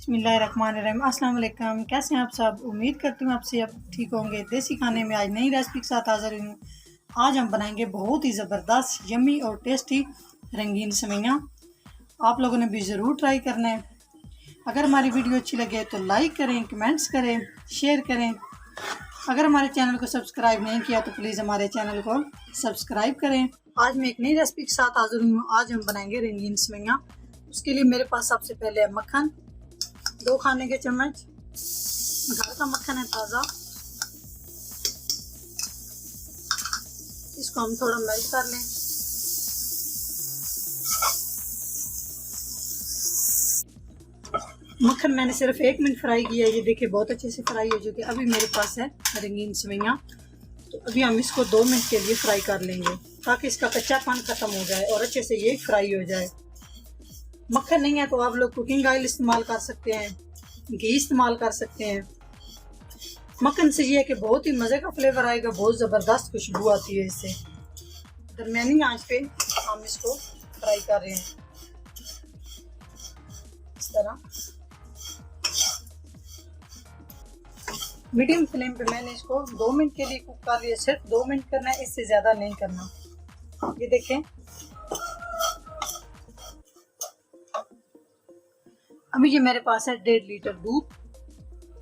बिस्मिल्लाहिर्रहमानिर्रहीम। अस्सलाम वालेकुम। कैसे हैं आप सब? उम्मीद करती हूँ आपसे आप ठीक होंगे। देसी खाने में आज नई रेसिपी के साथ हाजिर हुई हूँ। आज हम बनाएंगे बहुत ही ज़बरदस्त यम्मी और टेस्टी रंगीन सेवइयाँ। आप लोगों ने भी ज़रूर ट्राई करना है। अगर हमारी वीडियो अच्छी लगे तो लाइक करें, कमेंट्स करें, शेयर करें। अगर हमारे चैनल को सब्सक्राइब नहीं किया तो प्लीज़ हमारे चैनल को सब्सक्राइब करें। आज मैं एक नई रेसिपी के साथ हाजिर हूँ। आज हम बनाएंगे रंगीन सेवइयाँ। उसके लिए मेरे पास सबसे पहले है मक्खन, 2 खाने के चम्मच। घर का मक्खन है, ताज़ा। इसको हम थोड़ा मेल्ट कर लें। मक्खन मैंने सिर्फ 1 मिनट फ्राई किया है। ये देखिए बहुत अच्छे से फ्राई हो चुके। अभी मेरे पास है रंगीन सेवइयाँ, तो अभी हम इसको 2 मिनट के लिए फ्राई कर लेंगे ताकि इसका कच्चापन खत्म हो जाए और अच्छे से ये फ्राई हो जाए। मक्खन नहीं है तो आप लोग कुकिंग ऑयल इस्तेमाल कर सकते हैं, घी इस्तेमाल कर सकते हैं। मक्खन से ये है कि बहुत ही मज़े का फ्लेवर आएगा, बहुत ज़बरदस्त खुशबू आती है इससे। दरमियानी आंच पे हम इसको फ्राई कर रहे हैं इस तरह। मीडियम फ्लेम पे मैंने इसको 2 मिनट के लिए कुक कर लिया। सिर्फ 2 मिनट करना है, इससे ज़्यादा नहीं करना। ये देखें, अभी ये मेरे पास है 1.5 लीटर दूध।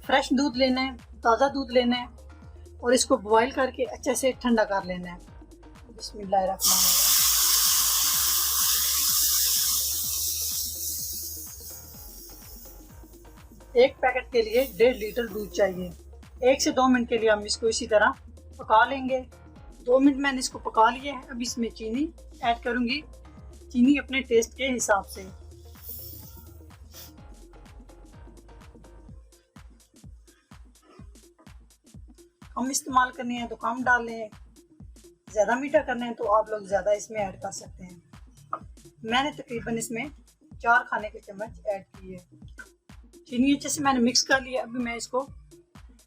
फ्रेश दूध लेना है, ताज़ा दूध लेना है और इसको बॉईल करके अच्छे से ठंडा कर लेना है। बिस्मिल्लाहिर्रहमानिर्रहीम। एक पैकेट के लिए 1.5 लीटर दूध चाहिए। 1 से 2 मिनट के लिए हम इसको इसी तरह पका लेंगे। 2 मिनट मैंने इसको पका लिया है। अब इसमें चीनी ऐड करूँगी, चीनी अपने टेस्ट के हिसाब से। कम इस्तेमाल करनी है तो कम डालें, ज़्यादा मीठा करना है तो आप लोग ज़्यादा इसमें ऐड कर सकते हैं। मैंने तकरीबन इसमें 4 खाने के चम्मच ऐड किए। चीनी अच्छे से मैंने मिक्स कर लिया। अभी मैं इसको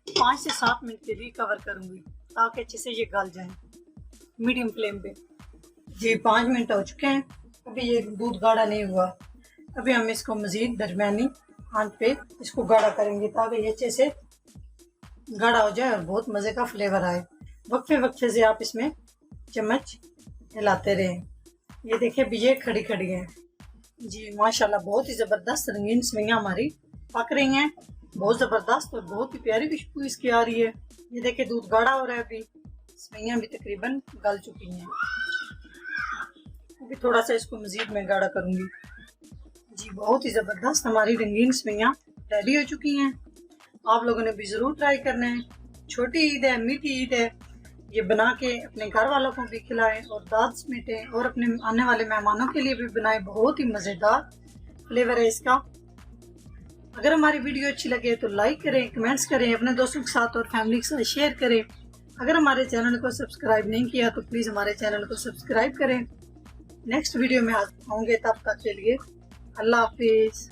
5 से 7 मिनट के लिए कवर करूँगी ताकि अच्छे से ये गल जाए मीडियम फ्लेम पे। जी 5 मिनट हो चुके हैं। अभी ये दूध गाढ़ा नहीं हुआ। अभी हम इसको मज़ीद दरमियानी आंच पे इसको गाढ़ा करेंगे ताकि ये अच्छे से गाढ़ा हो जाए और बहुत मज़े का फ्लेवर आए। वक्फे वक्फे से आप इसमें चम्मच हिलाते रहें। ये देखिए अभी ये खड़ी खड़ी हैं। जी माशाल्लाह बहुत ही ज़बरदस्त रंगीन सेवइयाँ हमारी पक रही हैं। बहुत ज़बरदस्त और बहुत ही प्यारी खुशबू इसकी आ रही है। ये देखिए दूध गाढ़ा हो रहा है। अभी सेवइयाँ भी तकरीबन गल चुकी हैं। अभी थोड़ा सा इसको मज़ीद में गाढ़ा करूँगी। जी बहुत ही ज़बरदस्त हमारी रंगीन सेवइयाँ रेडी हो चुकी हैं। आप लोगों ने भी ज़रूर ट्राई करना है। छोटी ईद है, मीठी ईद है, ये बना के अपने घर वालों को भी खिलाएं और दाद समेटें और अपने आने वाले मेहमानों के लिए भी बनाएं। बहुत ही मज़ेदार फ्लेवर है इसका। अगर हमारी वीडियो अच्छी लगे तो लाइक करें, कमेंट्स करें, अपने दोस्तों के साथ और फैमिली के साथ शेयर करें। अगर हमारे चैनल को सब्सक्राइब नहीं किया तो प्लीज़ हमारे चैनल को सब्सक्राइब करें। नेक्स्ट वीडियो में आऊँगे, तब तक के लिए अल्लाह हाफिज़।